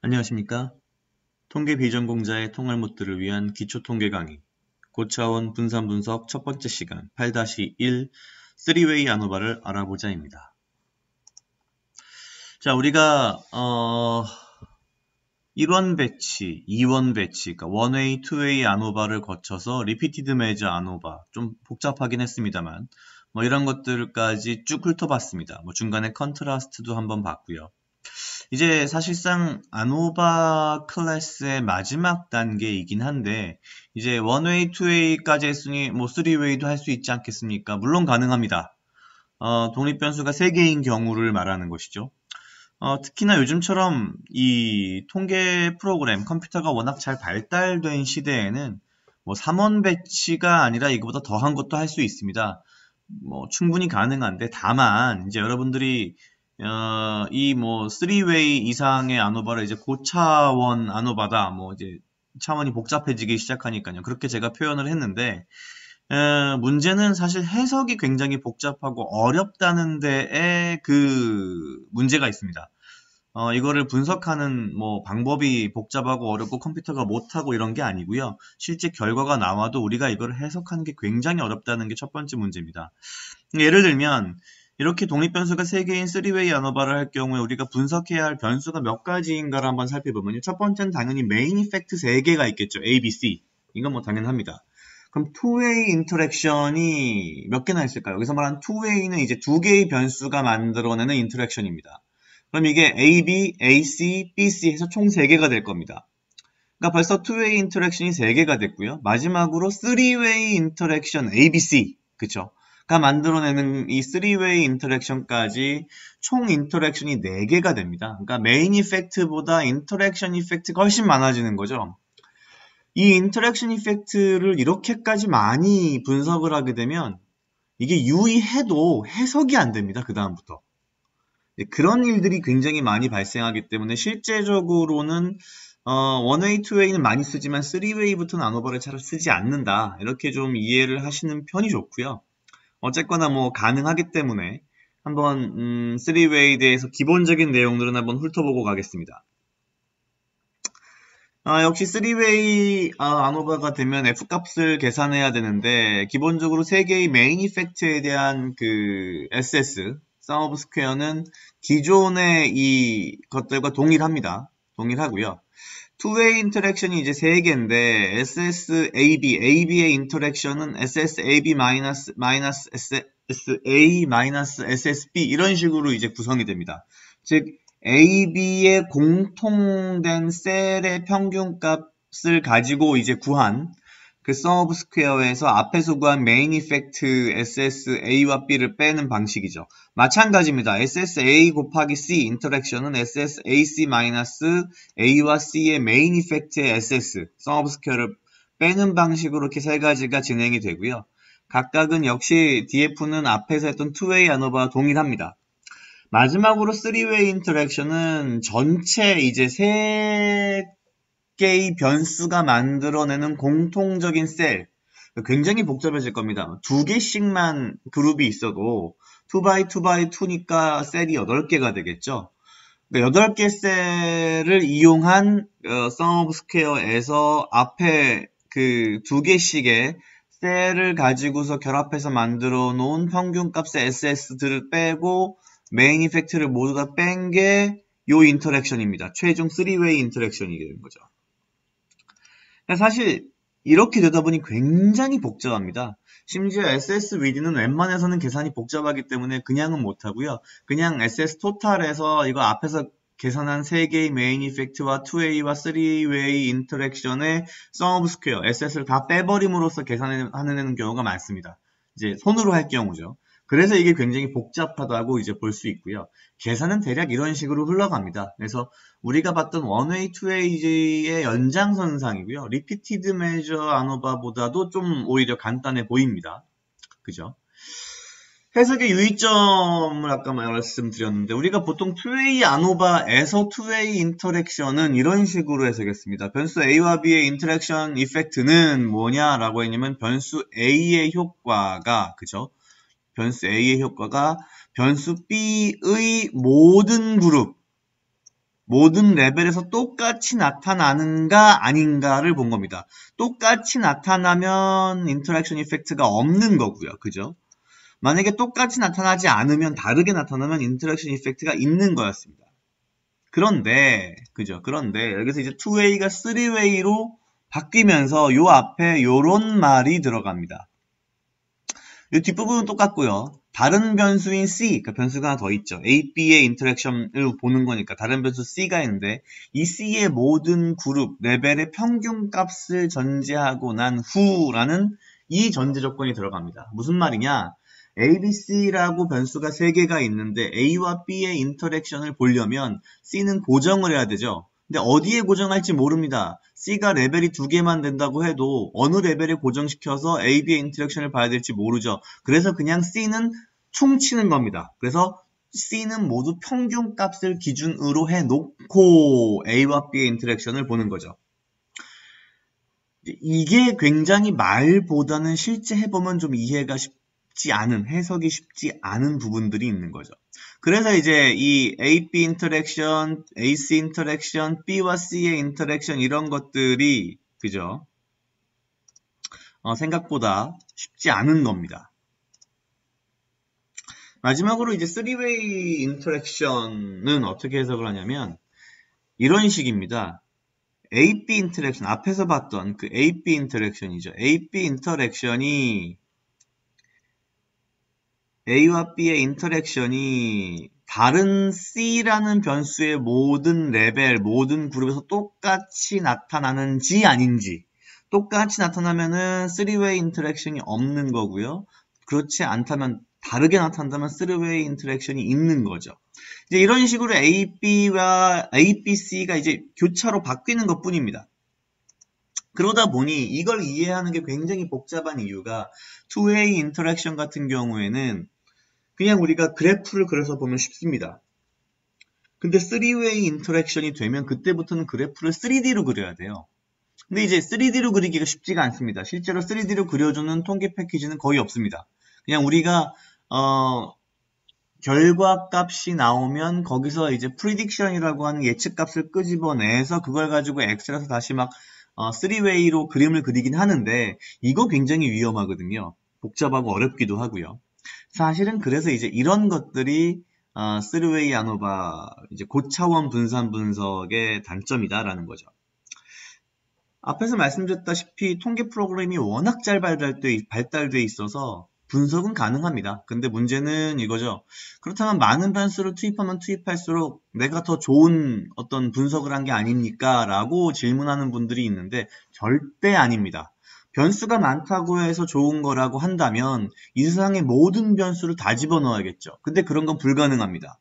안녕하십니까? 통계 비전공자의 통할못들을 위한 기초통계 강의 고차원 분산 분석 첫 번째 시간 8-1 3웨이 아노바를 알아보자입니다. 자, 우리가 1원 배치, 2원 배치, 그러니까 원웨이, 투웨이 아노바를 거쳐서 리피티드 메저 아노바, 좀 복잡하긴 했습니다만 뭐 이런 것들까지 쭉 훑어봤습니다. 뭐 중간에 컨트라스트도 한번 봤고요. 이제 사실상 아노바 클래스의 마지막 단계이긴 한데 이제 원웨이, 투웨이까지 했으니 뭐 3웨이도 할 수 있지 않겠습니까? 물론 가능합니다. 독립변수가 3개인 경우를 말하는 것이죠. 특히나 요즘처럼 이 통계 프로그램, 컴퓨터가 워낙 잘 발달된 시대에는 뭐 3원 배치가 아니라 이거보다 더한 것도 할 수 있습니다. 뭐 충분히 가능한데 다만 이제 여러분들이 이 뭐 3웨이 이상의 아노바를 이제 고차원 아노바다 뭐 이제 차원이 복잡해지기 시작하니까요. 그렇게 제가 표현을 했는데 문제는 사실 해석이 굉장히 복잡하고 어렵다는 데에 그 문제가 있습니다. 이거를 분석하는 뭐 방법이 복잡하고 어렵고 컴퓨터가 못하고 이런 게 아니고요. 실제 결과가 나와도 우리가 이걸 해석하는 게 굉장히 어렵다는 게 첫 번째 문제입니다. 예를 들면 이렇게 독립변수가 3개인 3웨이 아노바를 할 경우에 우리가 분석해야 할 변수가 몇 가지인가를 한번 살펴보면요. 첫 번째는 당연히 메인 이펙트 3개가 있겠죠. A, B, C. 이건 뭐 당연합니다. 그럼 투웨이 인터랙션이 몇 개나 있을까요? 여기서 말하는 투웨이는 이제 2개의 변수가 만들어내는 인터랙션입니다. 그럼 이게 A, B, A, C, B, C 해서 총 3개가 될 겁니다. 그러니까 벌써 투웨이 인터랙션이 3개가 됐고요. 마지막으로 3웨이 인터랙션 A, B, C. 그쵸? 가 만들어내는 이 3웨이 인터랙션까지 총 인터랙션이 4개가 됩니다. 그러니까 메인 이펙트보다 인터랙션 이펙트가 훨씬 많아지는 거죠. 이 인터랙션 이펙트를 이렇게까지 많이 분석을 하게 되면 이게 유의해도 해석이 안 됩니다. 그 다음부터. 그런 일들이 굉장히 많이 발생하기 때문에 실제적으로는 원웨이, 투웨이는 많이 쓰지만 3웨이부터는 아노바를 잘 쓰지 않는다. 이렇게 좀 이해를 하시는 편이 좋고요. 어쨌거나 뭐 가능하기 때문에 한번 3웨이에 대해서 기본적인 내용들은 한번 훑어보고 가겠습니다. 역시 3웨이 아노바가 되면 F값을 계산해야 되는데 기본적으로 3개의 메인 이펙트에 대한 그 SS, sum of square는 기존의 이 것들과 동일합니다. 동일하고요. 투웨이 인터랙션이 이제 3개인데 SSAB, AB의 인터랙션은 SSAB 마이너스 SSA 마이너스 SSB 이런 식으로 이제 구성이 됩니다. 즉 AB의 공통된 셀의 평균값을 가지고 이제 구한 그 sum of square에서 앞에서 구한 메인 이펙트 SSA와 B를 빼는 방식이죠. 마찬가지입니다. SSA 곱하기 C 인터랙션은 SSAC 마이너스 A와 C의 메인 이펙트의 SS sum of square를 빼는 방식으로 이렇게 세 가지가 진행이 되고요. 각각은 역시 DF는 앞에서 했던 투웨이 아노바와 동일합니다. 마지막으로 3웨이 인터랙션은 전체 이제 3개의 변수가 만들어내는 공통적인 셀. 굉장히 복잡해질 겁니다. 2개씩만 그룹이 있어도 2x2x2니까 셀이 8개가 되겠죠. 8개 셀을 이용한 sum of square에서 앞에 그 2개씩의 셀을 가지고서 결합해서 만들어 놓은 평균값의 SS들을 빼고 메인 이펙트를 모두 다 뺀 게 요 인터랙션입니다. 최종 3웨이 인터랙션이 되는 거죠. 사실 이렇게 되다 보니 굉장히 복잡합니다. 심지어 SS 위드는 웬만해서는 계산이 복잡하기 때문에 그냥은 못하고요. 그냥 SS 토탈에서 이거 앞에서 계산한 3개의 메인 이펙트와 2A와 3웨이 인터랙션의 sum of square, SS를 다 빼버림으로써 계산하는 경우가 많습니다. 이제 손으로 할 경우죠. 그래서 이게 굉장히 복잡하다고 이제 볼 수 있고요. 계산은 대략 이런 식으로 흘러갑니다. 그래서 우리가 봤던 원웨이, 투웨이의 연장선상이고요. 리피티드 메저 아노바보다도 좀 오히려 간단해 보입니다. 그죠? 해석의 유의점을 아까 말씀드렸는데 우리가 보통 투웨이 아노바에서 투웨이 인터랙션은 이런 식으로 해석했습니다. 변수 A와 B의 인터랙션 이펙트는 뭐냐라고 했냐면 변수 A의 효과가 그죠? 변수 A의 효과가 변수 B의 모든 그룹 모든 레벨에서 똑같이 나타나는가 아닌가를 본 겁니다. 똑같이 나타나면 인터랙션 이펙트가 없는 거고요. 그죠? 만약에 똑같이 나타나지 않으면 다르게 나타나면 인터랙션 이펙트가 있는 거였습니다. 그런데 그죠? 그런데 여기서 이제 2way가 3way로 바뀌면서 요 앞에 요런 말이 들어갑니다. 이 뒷부분은 똑같고요. 다른 변수인 C, 그러니까 변수가 하나 더 있죠. A, B의 인터랙션을 보는 거니까 다른 변수 C가 있는데 이 C의 모든 그룹, 레벨의 평균 값을 전제하고 난 후라는 이 전제 조건이 들어갑니다. 무슨 말이냐? A, B, C라고 변수가 3개가 있는데 A와 B의 인터랙션을 보려면 C는 고정을 해야 되죠. 근데 어디에 고정할지 모릅니다. C가 레벨이 2개만 된다고 해도 어느 레벨에 고정시켜서 A, B의 인터랙션을 봐야 될지 모르죠. 그래서 그냥 C는 총치는 겁니다. 그래서 C는 모두 평균 값을 기준으로 해놓고 A와 B의 인터랙션을 보는 거죠. 이게 굉장히 말보다는 실제 해보면 좀 이해가 쉽지 않은, 해석이 쉽지 않은 부분들이 있는 거죠. 그래서 이제 이 A-B 인터랙션, AC 인터랙션, B와 C의 인터랙션 이런 것들이 그죠? 생각보다 쉽지 않은 겁니다. 마지막으로 이제 3-way 인터랙션은 어떻게 해석을 하냐면 이런 식입니다. A-B 인터랙션, 앞에서 봤던 그 A-B 인터랙션이죠. A-B 인터랙션이 A와 B의 인터랙션이 다른 C라는 변수의 모든 레벨, 모든 그룹에서 똑같이 나타나는지 아닌지. 똑같이 나타나면은 3-way 인터랙션이 없는 거고요. 그렇지 않다면 다르게 나타난다면 3-way 인터랙션이 있는 거죠. 이제 이런 식으로 A, B와 A, B, C가 이제 교차로 바뀌는 것 뿐입니다. 그러다 보니 이걸 이해하는 게 굉장히 복잡한 이유가 2-way 인터랙션 같은 경우에는 그냥 우리가 그래프를 그려서 보면 쉽습니다. 근데 3-way 인터랙션이 되면 그때부터는 그래프를 3D로 그려야 돼요. 근데 이제 3D로 그리기가 쉽지가 않습니다. 실제로 3D로 그려주는 통계 패키지는 거의 없습니다. 그냥 우리가 결과 값이 나오면 거기서 이제 prediction이라고 하는 예측 값을 끄집어내서 그걸 가지고 엑셀에서 다시 막 3way로 그림을 그리긴 하는데 이거 굉장히 위험하거든요. 복잡하고 어렵기도 하고요. 사실은 그래서 이제 이런 것들이 3-way 아노바 이제 고차원 분산 분석의 단점이다라는 거죠. 앞에서 말씀드렸다시피 통계 프로그램이 워낙 잘 발달돼 있어서 분석은 가능합니다. 근데 문제는 이거죠. 그렇다면 많은 변수를 투입하면 투입할수록 내가 더 좋은 어떤 분석을 한 게 아닙니까? 라고 질문하는 분들이 있는데 절대 아닙니다. 변수가 많다고 해서 좋은 거라고 한다면 이 세상의 모든 변수를 다 집어넣어야겠죠. 근데 그런 건 불가능합니다.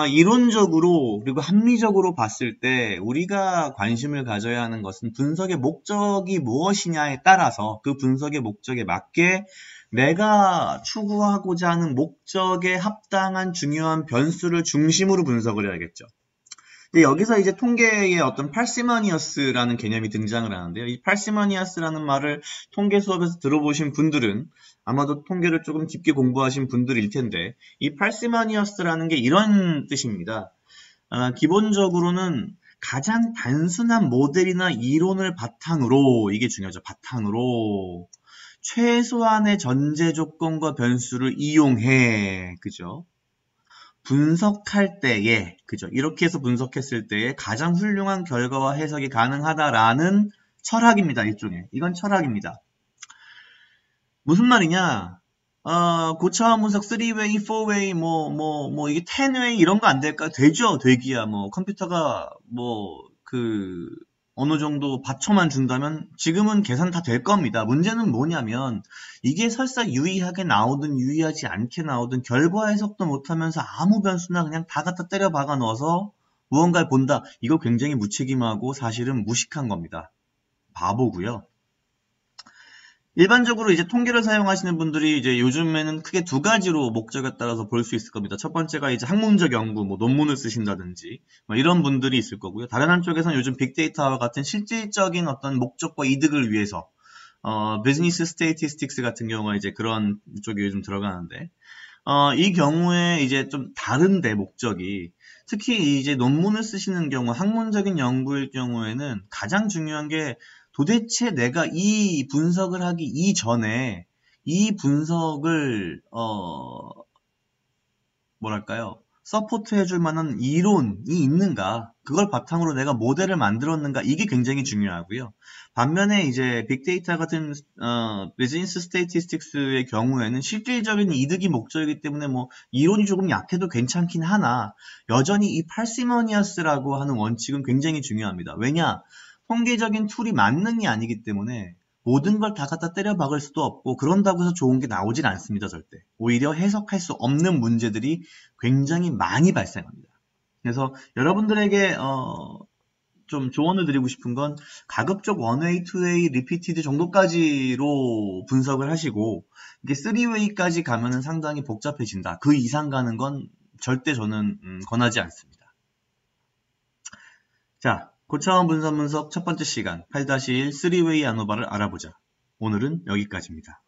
이론적으로 그리고 합리적으로 봤을 때 우리가 관심을 가져야 하는 것은 분석의 목적이 무엇이냐에 따라서 그 분석의 목적에 맞게 내가 추구하고자 하는 목적에 합당한 중요한 변수를 중심으로 분석을 해야겠죠. 근데 여기서 이제 통계의 어떤 parsimonious 개념이 등장을 하는데요. 이 parsimonious 말을 통계 수업에서 들어보신 분들은 아마도 통계를 조금 깊게 공부하신 분들일 텐데 이 parsimonious 게 이런 뜻입니다. 기본적으로는 가장 단순한 모델이나 이론을 바탕으로 이게 중요하죠. 바탕으로 최소한의 전제 조건과 변수를 이용해 그죠? 분석할 때에, 그죠? 이렇게 해서 분석했을 때에 가장 훌륭한 결과와 해석이 가능하다라는 철학입니다, 일종의. 이건 철학입니다. 무슨 말이냐? 고차원 분석 3-way, 4-way, 이게 10-way 이런 거 안 될까? 되죠, 되기야. 컴퓨터가, 어느 정도 받쳐만 준다면 지금은 계산 다 될 겁니다. 문제는 뭐냐면 이게 설사 유의하게 나오든 유의하지 않게 나오든 결과 해석도 못하면서 아무 변수나 그냥 다 갖다 때려 박아 넣어서 무언가를 본다. 이거 굉장히 무책임하고 사실은 무식한 겁니다. 바보고요. 일반적으로 이제 통계를 사용하시는 분들이 이제 요즘에는 크게 두 가지로 목적에 따라서 볼 수 있을 겁니다. 첫 번째가 이제 학문적 연구, 논문을 쓰신다든지 이런 분들이 있을 거고요. 다른 한쪽에서는 요즘 빅데이터와 같은 실질적인 어떤 목적과 이득을 위해서 비즈니스 스태티스틱스 같은 경우가 이제 그런 쪽이 요즘 들어가는데 이 경우에 이제 좀 다른데 목적이 특히 이제 논문을 쓰시는 경우, 학문적인 연구일 경우에는 가장 중요한 게 도대체 내가 이 분석을 하기 이전에 이 분석을 뭐랄까요? 서포트 해줄 만한 이론이 있는가? 그걸 바탕으로 내가 모델을 만들었는가? 이게 굉장히 중요하고요. 반면에 이제 빅데이터 같은 비즈니스 스태티스틱스의 경우에는 실질적인 이득이 목적이기 때문에 뭐 이론이 조금 약해도 괜찮긴 하나 여전히 이 parsimonious라고 하는 원칙은 굉장히 중요합니다. 왜냐? 통계적인 툴이 만능이 아니기 때문에 모든 걸 다 갖다 때려 박을 수도 없고 그런다고 해서 좋은 게 나오질 않습니다. 절대. 오히려 해석할 수 없는 문제들이 굉장히 많이 발생합니다. 그래서 여러분들에게 좀 조언을 드리고 싶은 건 가급적 원웨이, 투웨이, 리피티드 정도까지로 분석을 하시고 이게 3웨이까지 가면은 상당히 복잡해진다. 그 이상 가는 건 절대 저는 권하지 않습니다. 자, 고차원 분석 첫 번째 시간 8-1 3웨이 아노바를 알아보자. 오늘은 여기까지입니다.